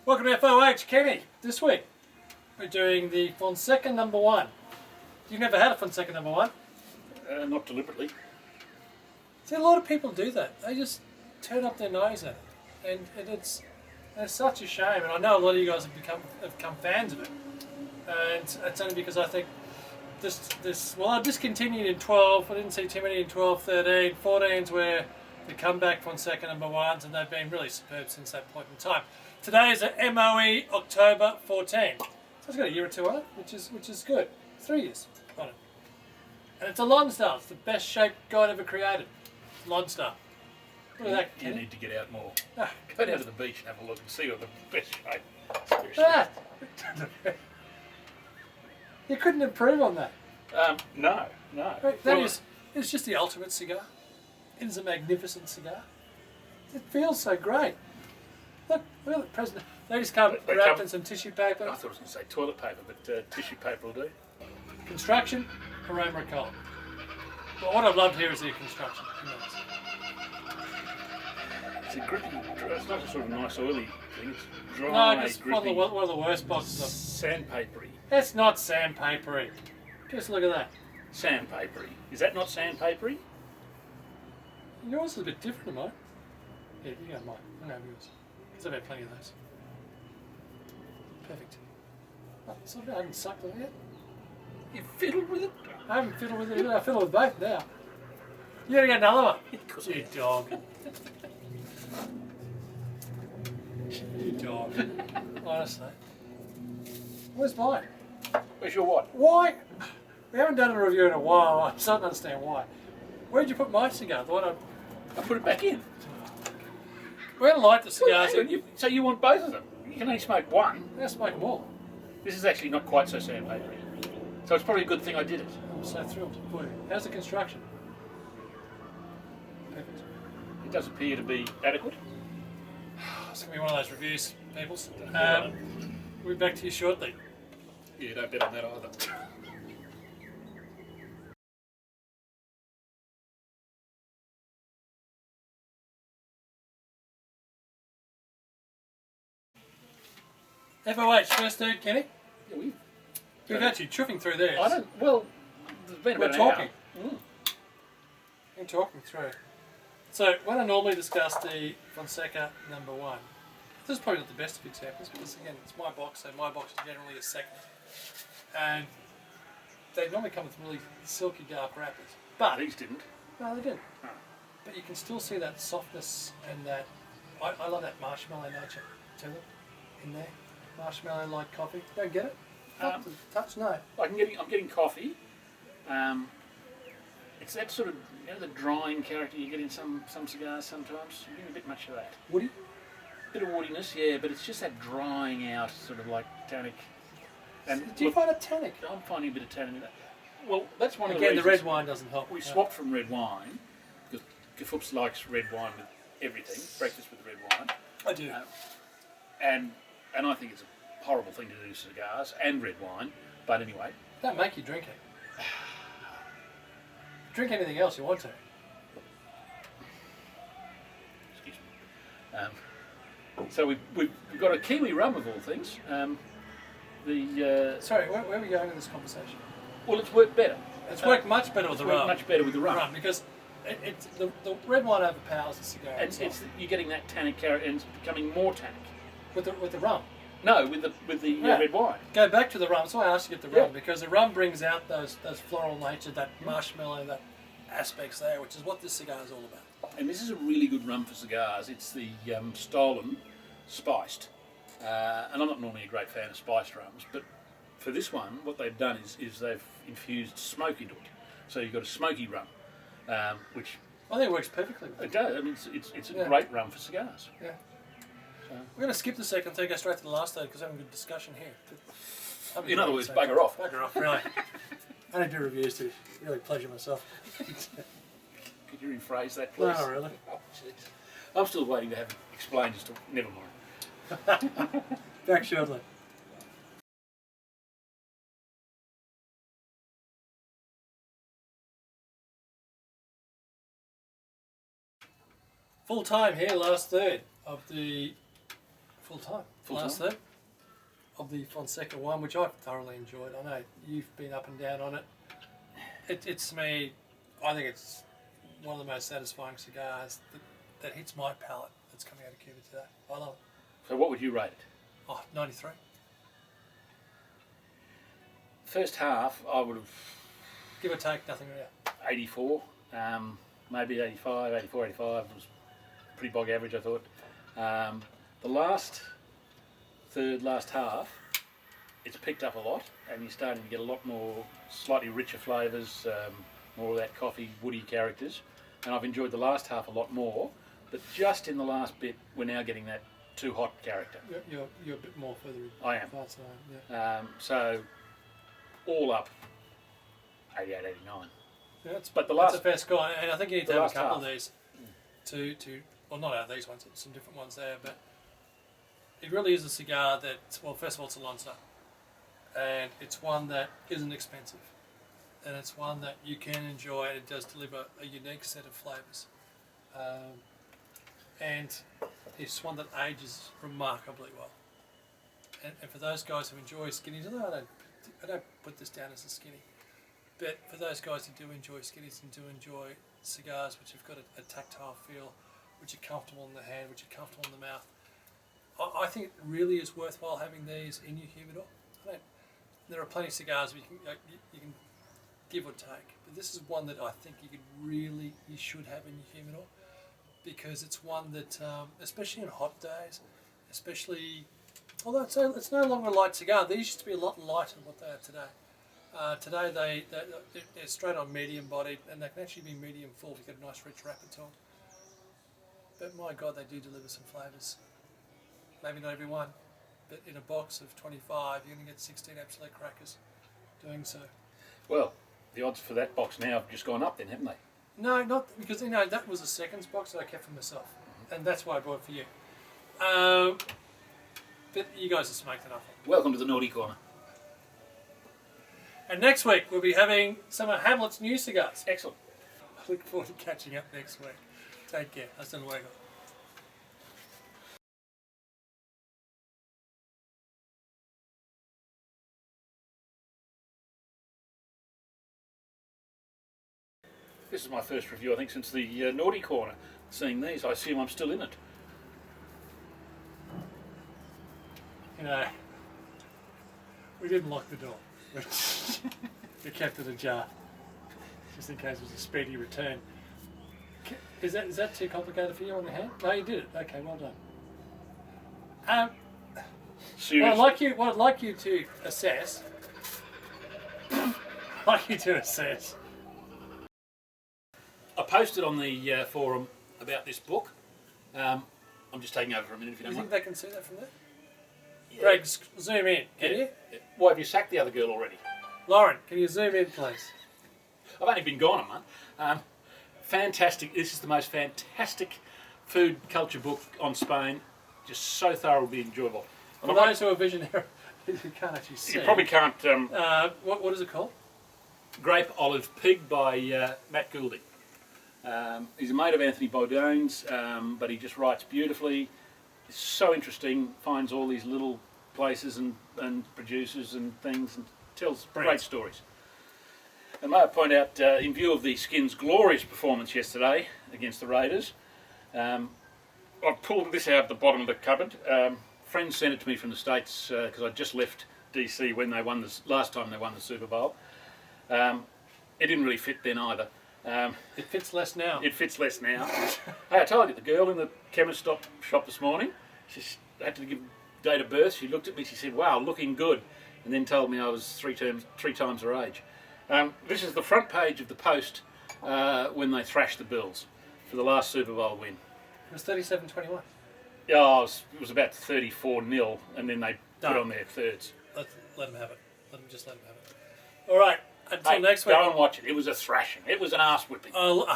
Welcome to FOH, Kenny. This week we're doing the Fonseca No. 1. You've never had a Fonseca No. 1? Not deliberately. See, a lot of people do that. They just turn up their nose at it, and it's such a shame. And I know a lot of you guys have become fans of it, and it's only because I think I discontinued in 12. I didn't see too many in 12, 13, 14's where the comeback Fonseca No. 1s, and they've been really superb since that point in time. Today is a MOE October 14. So it's got a year or two on it, which is good. 3 years on it. And it's a Lonstar. It's the best shaped guide ever created. Lonstar. Look at that, You Kenny. need to get out more. Ah, Go down to the beach and have a look and see what the best shape. Look at that. You couldn't improve on that. No. It's just the ultimate cigar. It is a magnificent cigar. It feels so great. Look at the present. They just come wrapped in some tissue paper. I thought I was going to say toilet paper, but tissue paper will do. Construction, aroma, colour. But what I've loved here is the construction. It's a grippy. It's not a sort of nice oily thing. It's dry, No, it's grippy, one of the worst boxes of. sandpapery. That's not sandpapery. Just look at that. Sandpapery. Is that not sandpapery? Yours is a bit different to mine. Yeah, you got mine. I have yours. Because I've had plenty of those. Perfect. Oh, so I haven't sucked on it yet. You fiddled with it? I haven't fiddled with it. I fiddle with both now. You gotta get another one. You dog. You dog. Honestly. Where's mine? Where's your what? Why? We haven't done a review in a while. I just don't understand why. Where'd you put my cigar? The one I put it back in. we don't light the cigars. So you want both of them? You can only smoke one. Let's smoke them all. This is actually not quite so sandpapery. So it's probably a good thing I did it. I'm so thrilled for you. How's the construction? Perfect. It does appear to be adequate. It's going to be one of those reviews, peoples. We'll be back to you shortly. Yeah, don't bet on that either. FOH, first dude, Kenny. Yeah, We've actually chuffing through there. Well, there's been We're about talking. an hour. We're talking through. So, when I normally discuss the Fonseca No. 1, this is probably not the best of examples because, again, it's my box, so my box is generally a second. And they normally come with really silky dark wrappers. But These didn't. no, they didn't. Oh. But you can still see that softness and that. I love that marshmallow nature to it in there. Marshmallow-like coffee. Don't get it? Touch? No. I'm getting coffee. It's that sort of, the drying character you get in some cigars sometimes. I'm getting a bit much of that. Woody? Bit of woodiness, yeah, but it's just that drying out, sort of like tannic. And Do you find it tannic? I'm finding a bit of tannin in that. Well, that's one of Again, the the reasons red wine doesn't help. we swapped from red wine, because Kafups likes red wine with everything, breakfast with red wine. I do. And I think it's a horrible thing to do cigars and red wine, but anyway. Don't make you drink it. Drink anything else you want to. Excuse me. So we've got a Kiwi rum of all things. Sorry, where are we going with this conversation? Well, it's worked better. It's worked much better with the rum. Much better with the rum. Because the red wine overpowers the cigar. And you're getting that tannic character, and it's becoming more tannic. With the rum. No, with the red wine. Go back to the rum. So I asked you to get the rum Yeah. because the rum brings out those floral nature, that marshmallow, that aspects there, which is what this cigar is all about. And this is a really good rum for cigars. It's the Stolen Spiced. And I'm not normally a great fan of spiced rums, but for this one, what they've done is they've infused smoke into it. So you've got a smoky rum, which I think it works perfectly. it does. I mean, it's a great rum for cigars. Yeah. We're going to skip the second thing, go straight to the last third because we're having a good discussion here. In other words, bugger off. Bugger off, really. I don't do reviews to really pleasure myself. Could you rephrase that, please? No, really. Oh, jeez. I'm still waiting to have it explained as to. Never mind. Back shortly. Full time here, last third of the Full time. Full Last time? third of the Fonseca one, which I've thoroughly enjoyed. I know you've been up and down on it. It's to me, I think it's one of the most satisfying cigars that hits my palate that's coming out of Cuba today. I love it. So what would you rate it? Oh, 93. First half, I would have Give or take, nothing real. 84, maybe 85, 84, 85. It was pretty bog average, I thought. The last half, it's picked up a lot, and you're starting to get a lot more slightly richer flavours, more of that coffee, woody characters. And I've enjoyed the last half a lot more, but just in the last bit, we're now getting that too hot character. You're a bit more further. I am. Yeah. So, all up, 88, 89. Yeah, But the that's last, a fair score, and I think you need to the have a last couple of half. these to well, not out of these ones, some different ones there, but it really is a cigar that, well, first of all, it's a Lonza, and it's one that isn't expensive, and it's one that you can enjoy, and it does deliver a unique set of flavours, and it's one that ages remarkably well. And for those guys who enjoy skinnies, although I don't put this down as a skinny, but for those guys who do enjoy skinnies and do enjoy cigars which have got a tactile feel, which are comfortable in the hand, which are comfortable in the mouth, I think it really is worthwhile having these in your humidor. There are plenty of cigars where you can give or take, but this is one that I think you should have in your humidor, because it's one that, especially in hot days, although it's no longer a light cigar, these used to be a lot lighter than what they are today. Today they're straight on medium bodied, and they can actually be medium full if you get a nice rich wrapper to them. But my God, they do deliver some flavours. Maybe not every one, but in a box of 25, you're going to get 16 absolute crackers doing so. well, the odds for that box now have just gone up then, haven't they? No, not because that was a seconds box that I kept for myself, and that's why I bought it for you. But you guys are smoked enough. Welcome to the Naughty Corner. And next week we'll be having some of Hamlet's new cigars. Excellent. I look forward to catching up next week. Take care. Hasta luego. This is my first review, I think, since the Naughty Corner. Seeing these, I assume I'm still in it. We didn't lock the door. We kept it ajar, just in case it was a speedy return. Is that too complicated for you on the hand? No, you did it. Okay, well done. Seriously? What I'd like you to assess. I posted on the forum about this book. I'm just taking over for a minute if you Do don't you think mind. they can see that from there? Yeah. Greg, zoom in, can you? Yeah. Why, have you sacked the other girl already? Lauren, can you zoom in, please? I've only been gone a month. Fantastic. This is the most fantastic food culture book on Spain. Just so thoroughly enjoyable. For those who are visionary, who can't actually see. You probably can't. What is it called? Grape Olive Pig by Matt Goulding. He's a mate of Anthony Bourdain's, but he just writes beautifully. It's so interesting, finds all these little places and producers and things, and tells great stories. And may I point out, in view of the Skins' glorious performance yesterday against the Raiders, I've pulled this out of the bottom of the cupboard. Friends sent it to me from the States because I just left DC when they won last time they won the Super Bowl. It didn't really fit then either. It fits less now. It fits less now. Hey, I told you, the girl in the chemist shop this morning, she had to give date of birth. She looked at me, she said, "Wow, looking good," and then told me I was three times her age. This is the front page of the Post when they thrashed the Bills for the last Super Bowl win. It was 37-21. Yeah, it was about 34-0, and then they put on their thirds. Let them have it. Let them have it. All right. Until next week. Go and watch it. It was a thrashing. It was an arse whipping. I'll